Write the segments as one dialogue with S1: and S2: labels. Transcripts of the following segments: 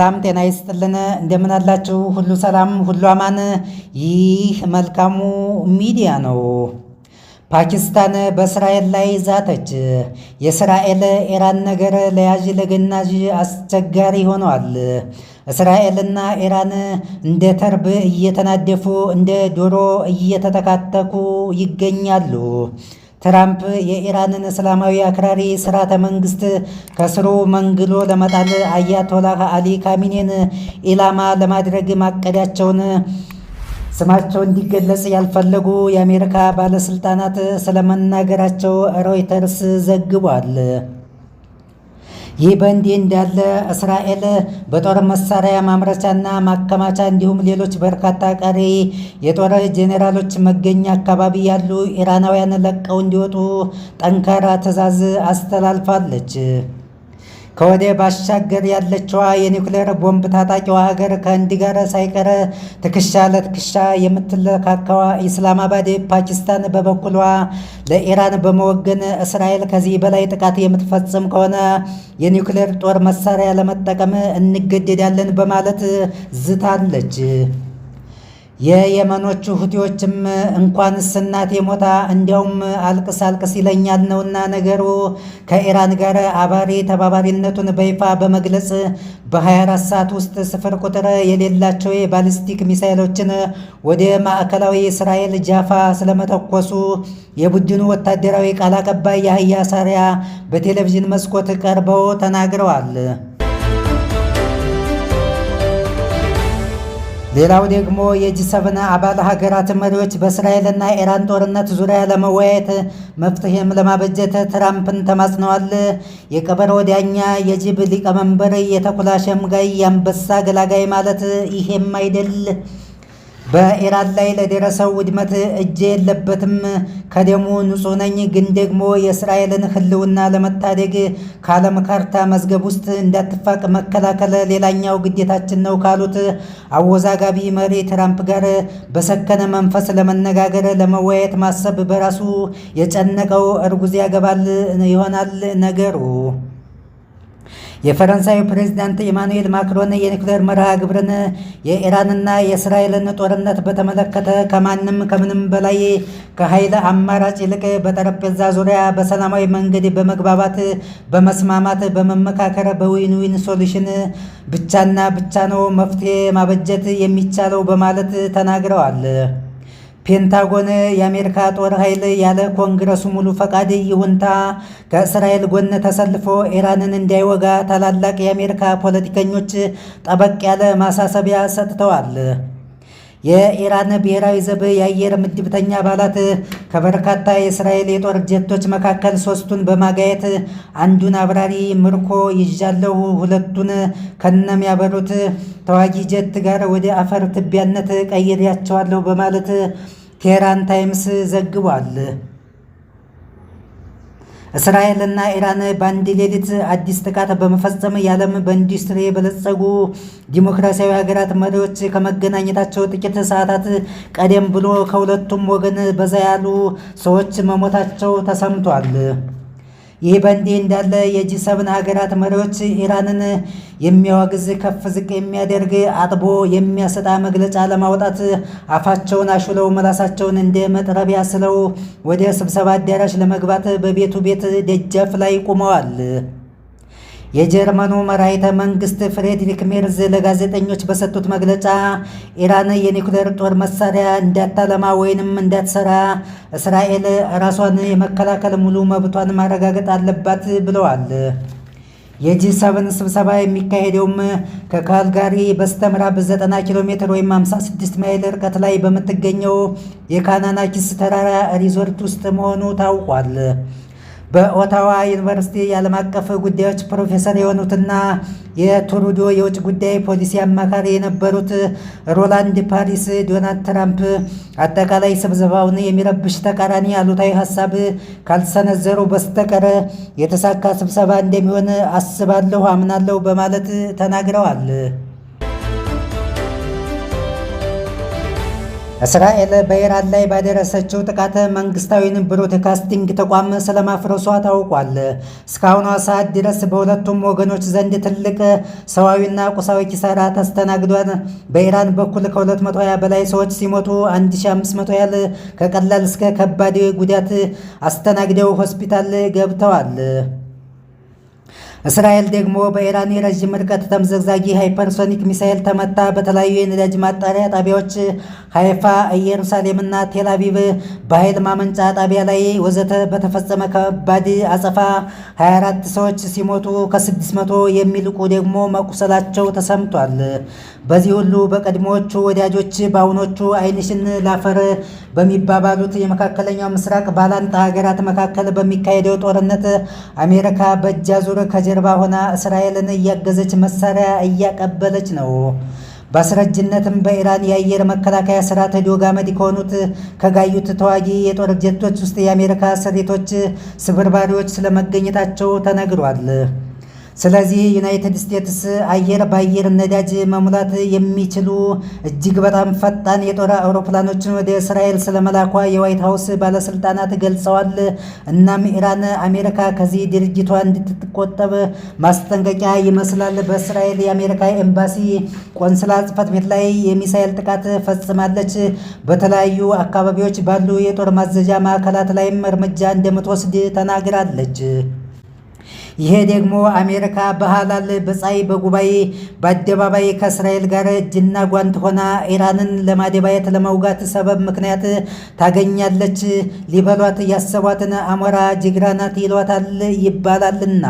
S1: ሰላም ጤና ይስጥልን። እንደምን አላችሁ? ሁሉ ሰላም፣ ሁሉ አማን። ይህ መልካሙ ሚዲያ ነው። ፓኪስታን በእስራኤል ላይ ዛተች። የእስራኤል ኢራን ነገር ለያዥ ለገናዥ አስቸጋሪ ሆነዋል። እስራኤልና ኢራን እንደ ተርብ እየተናደፉ እንደ ዶሮ እየተተካተኩ ይገኛሉ። ትራምፕ የኢራንን እስላማዊ አክራሪ ስርዓተ መንግስት ከስሩ መንግሎ ለመጣል አያቶላህ አሊ ካሚኔን ኢላማ ለማድረግ ማቀዳቸውን ስማቸው እንዲገለጽ ያልፈለጉ የአሜሪካ ባለስልጣናት ስለመናገራቸው ሮይተርስ ዘግቧል። ይህ በእንዲህ እንዳለ እስራኤል በጦር መሳሪያ ማምረቻና ማከማቻ እንዲሁም ሌሎች በርካታ ቀሪ የጦር ጄኔራሎች መገኛ አካባቢ ያሉ ኢራናውያን ለቀው እንዲወጡ ጠንካራ ትዕዛዝ አስተላልፋለች። ከወደ ባሻገር ያለችዋ የኒውክሌር ቦምብ ታጣቂዋ ሀገር ከህንድ ጋር ሳይቀር ትከሻ ለትከሻ የምትለካካዋ ኢስላማባድ ፓኪስታን በበኩሏ ለኢራን በመወገን እስራኤል ከዚህ በላይ ጥቃት የምትፈጽም ከሆነ የኒውክሌር ጦር መሳሪያ ለመጠቀም እንገደዳለን በማለት ዝታለች። የየመኖቹ ሁቲዎችም እንኳንስ እናቴ ሞታ እንዲያውም አልቅስ አልቅስ ይለኛል ነውና ነገሩ ከኢራን ጋር አባሪ ተባባሪነቱን በይፋ በመግለጽ በ24 ሰዓት ውስጥ ስፍር ቁጥር የሌላቸው የባሊስቲክ ሚሳይሎችን ወደ ማዕከላዊ እስራኤል ጃፋ ስለመተኮሱ የቡድኑ ወታደራዊ ቃል አቀባይ ያህያ ሳሪያ በቴሌቪዥን መስኮት ቀርበው ተናግረዋል። ሌላው ደግሞ የጂ7 አባል ሀገራት መሪዎች በእስራኤልና ኢራን ጦርነት ዙሪያ ለመወያየት መፍትሄም ለማበጀት ትራምፕን ተማጽነዋል። የቀበሮ ዳኛ፣ የጅብ ሊቀመንበር፣ የተኩላ ሸምጋይ፣ የአንበሳ ገላጋይ ማለት ይሄም አይደል? በኢራን ላይ ለደረሰው ውድመት እጄ የለበትም፣ ከደሙ ንጹህ ነኝ፣ ግን ደግሞ የእስራኤልን ሕልውና ለመታደግ ከዓለም ካርታ መዝገብ ውስጥ እንዳትፋቅ መከላከል ሌላኛው ግዴታችን ነው ካሉት አወዛጋቢ መሪ ትራምፕ ጋር በሰከነ መንፈስ ለመነጋገር ለመወያየት ማሰብ በራሱ የጨነቀው እርጉዝ ያገባል ይሆናል ነገሩ። የፈረንሳዩ ፕሬዝዳንት ኢማኑኤል ማክሮን የኒውክሌር መርሃ ግብርን የኢራንና የእስራኤልን ጦርነት በተመለከተ ከማንም ከምንም በላይ ከኃይል አማራጭ ይልቅ በጠረጴዛ ዙሪያ በሰላማዊ መንገድ በመግባባት በመስማማት በመመካከር በዊን ዊን ሶሉሽን ብቻና ብቻ ነው መፍትሄ ማበጀት የሚቻለው በማለት ተናግረዋል። ፔንታጎን የአሜሪካ ጦር ኃይል ያለ ኮንግረሱ ሙሉ ፈቃድ ይሁንታ ከእስራኤል ጎን ተሰልፎ ኢራንን እንዳይወጋ ታላላቅ የአሜሪካ ፖለቲከኞች ጠበቅ ያለ ማሳሰቢያ ሰጥተዋል። የኢራን ብሔራዊ ዘብ የአየር ምድብተኛ አባላት ከበርካታ የእስራኤል የጦር ጀቶች መካከል 3ቱን በማጋየት አንዱን አብራሪ ምርኮ ይዣለሁ፣ 2ቱን ከነሚያበሩት ተዋጊ ጀት ጋር ወደ አፈር ትቢያነት ቀይሬያቸዋለሁ በማለት ቴህራን ታይምስ ዘግቧል። እስራኤልና ኢራን በአንድ ሌሊት አዲስ ጥቃት በመፈጸም የዓለም በኢንዱስትሪ የበለጸጉ ዲሞክራሲያዊ ሀገራት መሪዎች ከመገናኘታቸው ጥቂት ሰዓታት ቀደም ብሎ ከሁለቱም ወገን በዛ ያሉ ሰዎች መሞታቸው ተሰምቷል። ይህ በእንዲህ እንዳለ የጂ7 ሀገራት መሪዎች ኢራንን የሚያወግዝ ከፍ ዝቅ የሚያደርግ አጥቦ የሚያሰጣ መግለጫ ለማውጣት አፋቸውን አሹለው ምላሳቸውን እንደ መጥረቢያ ስለው ወደ ስብሰባ አዳራሽ ለመግባት በቤቱ ቤት ደጃፍ ላይ ቆመዋል። የጀርመኑ መራሒተ መንግስት ፍሬድሪክ ሜርዝ ለጋዜጠኞች በሰጡት መግለጫ ኢራን የኒውክሌር ጦር መሳሪያ እንዳታለማ ወይንም እንዳትሰራ እስራኤል ራሷን የመከላከል ሙሉ መብቷን ማረጋገጥ አለባት ብለዋል። የጂ7 ስብሰባ የሚካሄደውም ከካልጋሪ በስተምዕራብ 90 ኪሎ ሜትር ወይም 56 ማይል ርቀት ላይ በምትገኘው የካናናኪስ ተራራ ሪዞርት ውስጥ መሆኑ ታውቋል። በኦታዋ ዩኒቨርሲቲ የዓለም አቀፍ ጉዳዮች ፕሮፌሰር የሆኑትና የትሩዶ የውጭ ጉዳይ ፖሊሲ አማካሪ የነበሩት ሮላንድ ፓሪስ ዶናልድ ትራምፕ አጠቃላይ ስብሰባውን የሚረብሽ ተቃራኒ አሉታዊ ሀሳብ ካልሰነዘሩ በስተቀር የተሳካ ስብሰባ እንደሚሆን አስባለሁ፣ አምናለሁ በማለት ተናግረዋል። እስራኤል በኢራን ላይ ባደረሰችው ጥቃት መንግስታዊውን ብሮድካስቲንግ ተቋም ስለማፍረሷ ታውቋል። እስካሁኗ ሰዓት ድረስ በሁለቱም ወገኖች ዘንድ ትልቅ ሰዋዊና ቁሳዊ ኪሳራ ተስተናግዷል። በኢራን በኩል ከ220 በላይ ሰዎች ሲሞቱ 1500 ያህል ከቀላል እስከ ከባድ ጉዳት አስተናግደው ሆስፒታል ገብተዋል። እስራኤል ደግሞ በኢራን የረዥም ርቀት ተምዘግዛጊ ሃይፐርሶኒክ ሚሳኤል ተመታ። በተለያዩ የነዳጅ ማጣሪያ ጣቢያዎች ሃይፋ፣ ኢየሩሳሌምና ቴል አቪቭ በኃይል ማመንጫ ጣቢያ ላይ ወዘተ በተፈጸመ ከባድ አጸፋ 24 ሰዎች ሲሞቱ ከ600 የሚልቁ ደግሞ መቁሰላቸው ተሰምቷል። በዚህ ሁሉ በቀድሞዎቹ ወዳጆች በአሁኖቹ ዓይንሽን ላፈር በሚባባሉት የመካከለኛው ምስራቅ ባላንጣ ሀገራት መካከል በሚካሄደው ጦርነት አሜሪካ በእጅ አዙር ከጀርባ ሆና እስራኤልን እያገዘች መሳሪያ እያቀበለች ነው። በአስረጅነትም በኢራን የአየር መከላከያ ስርዓት ዶግ አመድ ከሆኑት ከጋዩት ተዋጊ የጦር ጀቶች ውስጥ የአሜሪካ ስሪቶች ስብርባሪዎች ስለመገኘታቸው ተነግሯል። ስለዚህ ዩናይትድ ስቴትስ አየር በአየር ነዳጅ መሙላት የሚችሉ እጅግ በጣም ፈጣን የጦር አውሮፕላኖችን ወደ እስራኤል ስለመላኳ የዋይት ሀውስ ባለስልጣናት ገልጸዋል። እናም ኢራን አሜሪካ ከዚህ ድርጊቷ እንድትቆጠብ ማስጠንቀቂያ ይመስላል። በእስራኤል የአሜሪካ ኤምባሲ ቆንስላ ጽሕፈት ቤት ላይ የሚሳኤል ጥቃት ፈጽማለች። በተለያዩ አካባቢዎች ባሉ የጦር ማዘዣ ማዕከላት ላይም እርምጃ እንደምትወስድ ተናግራለች። ይሄ ደግሞ አሜሪካ በሐላል በፀሐይ በጉባኤ በአደባባይ ከእስራኤል ጋር እጅና ጓንት ሆና ኢራንን ለማደባየት ለመውጋት ሰበብ ምክንያት ታገኛለች። ሊበሏት ያሰቧትን አሞራ ጅግራ ናት ይሏታል ይባላልና።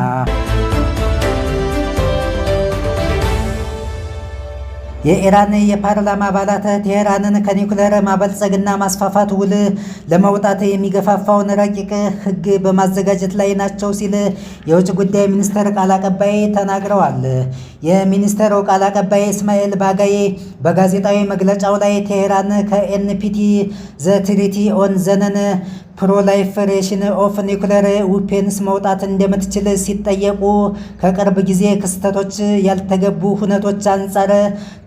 S1: የኢራን የፓርላማ አባላት ቴሄራንን ከኒውክሌር ማበልጸግና ማስፋፋት ውል ለመውጣት የሚገፋፋውን ረቂቅ ሕግ በማዘጋጀት ላይ ናቸው ሲል የውጭ ጉዳይ ሚኒስቴር ቃል አቀባይ ተናግረዋል። የሚኒስቴሩ ቃል አቀባይ እስማኤል ባጋዬ በጋዜጣዊ መግለጫው ላይ ቴሄራን ከኤንፒቲ ዘ ትሪቲ ኦን ዘነን ፕሮላይፈሬሽን ኦፍ ኒውክሌር ዊፔንስ መውጣት እንደምትችል ሲጠየቁ ከቅርብ ጊዜ ክስተቶች ያልተገቡ ሁነቶች አንጻር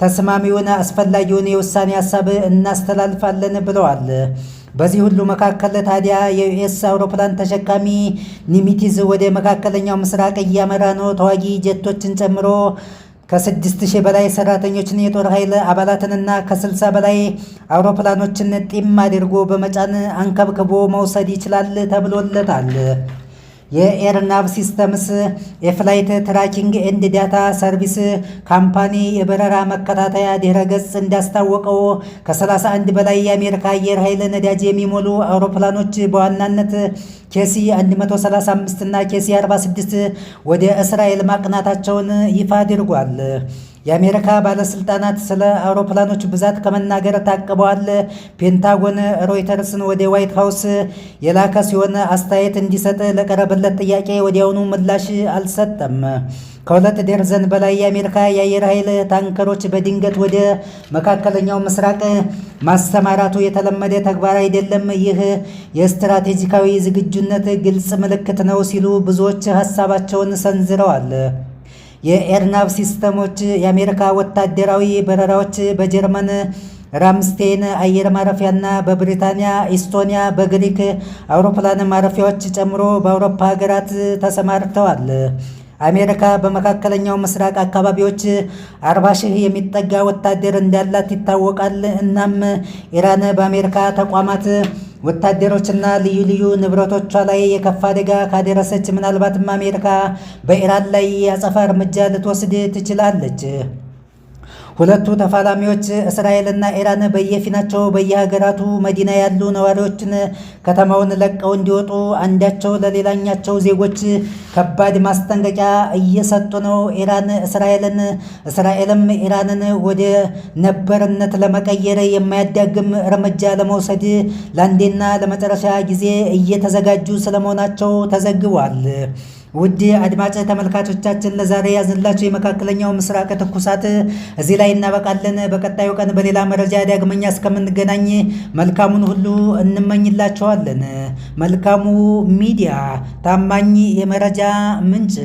S1: ተስማሚውን አስፈላጊውን የውሳኔ ሀሳብ እናስተላልፋለን ብለዋል። በዚህ ሁሉ መካከል ታዲያ የዩኤስ አውሮፕላን ተሸካሚ ኒሚቲዝ ወደ መካከለኛው ምስራቅ እያመራ ነው። ተዋጊ ጀቶችን ጨምሮ ከ6000 በላይ ሰራተኞችን የጦር ኃይል አባላትንና ከ60 በላይ አውሮፕላኖችን ጢም አድርጎ በመጫን አንከብክቦ መውሰድ ይችላል ተብሎለታል። የኤርናቭ ሲስተምስ የፍላይት ትራኪንግ ኤንድ ዳታ ሰርቪስ ካምፓኒ የበረራ መከታተያ ድረ ገጽ እንዳስታወቀው ከ31 በላይ የአሜሪካ አየር ኃይል ነዳጅ የሚሞሉ አውሮፕላኖች በዋናነት ኬሲ 135 እና ኬሲ 46 ወደ እስራኤል ማቅናታቸውን ይፋ አድርጓል። የአሜሪካ ባለስልጣናት ስለ አውሮፕላኖች ብዛት ከመናገር ታቅበዋል። ፔንታጎን ሮይተርስን ወደ ዋይት ሀውስ የላከ ሲሆን አስተያየት እንዲሰጥ ለቀረበለት ጥያቄ ወዲያውኑ ምላሽ አልሰጠም። ከ2 ደርዘን በላይ የአሜሪካ የአየር ኃይል ታንከሮች በድንገት ወደ መካከለኛው ምስራቅ ማሰማራቱ የተለመደ ተግባር አይደለም። ይህ የስትራቴጂካዊ ዝግጁነት ግልጽ ምልክት ነው ሲሉ ብዙዎች ሀሳባቸውን ሰንዝረዋል። የኤርናቭ ሲስተሞች የአሜሪካ ወታደራዊ በረራዎች በጀርመን ራምስቴን አየር ማረፊያና በብሪታንያ ኢስቶኒያ፣ በግሪክ አውሮፕላን ማረፊያዎች ጨምሮ በአውሮፓ ሀገራት ተሰማርተዋል። አሜሪካ በመካከለኛው ምስራቅ አካባቢዎች 40,000 የሚጠጋ ወታደር እንዳላት ይታወቃል። እናም ኢራን በአሜሪካ ተቋማት ወታደሮችና ልዩ ልዩ ንብረቶቿ ላይ የከፋ አደጋ ካደረሰች ምናልባትም አሜሪካ በኢራን ላይ የአጸፋ እርምጃ ልትወስድ ትችላለች። ሁለቱ ተፋላሚዎች እስራኤልና ኢራን በየፊናቸው በየሀገራቱ መዲና ያሉ ነዋሪዎችን ከተማውን ለቀው እንዲወጡ አንዳቸው ለሌላኛቸው ዜጎች ከባድ ማስጠንቀቂያ እየሰጡ ነው። እስራኤልም ኢራንን ወደ ነበርነት ለመቀየር የማያዳግም እርምጃ ለመውሰድ ለአንዴና ለመጨረሻ ጊዜ እየተዘጋጁ ስለመሆናቸው ተዘግቧል። ውድ አድማጭ ተመልካቾቻችን ለዛሬ ያዝንላችሁ የመካከለኛው ምስራቅ ትኩሳት እዚህ ላይ እናበቃለን። በቀጣዩ ቀን በሌላ መረጃ ዳግመኛ እስከምንገናኝ መልካሙን ሁሉ እንመኝላችኋለን። መልካሙ ሚዲያ ታማኝ የመረጃ ምንጭ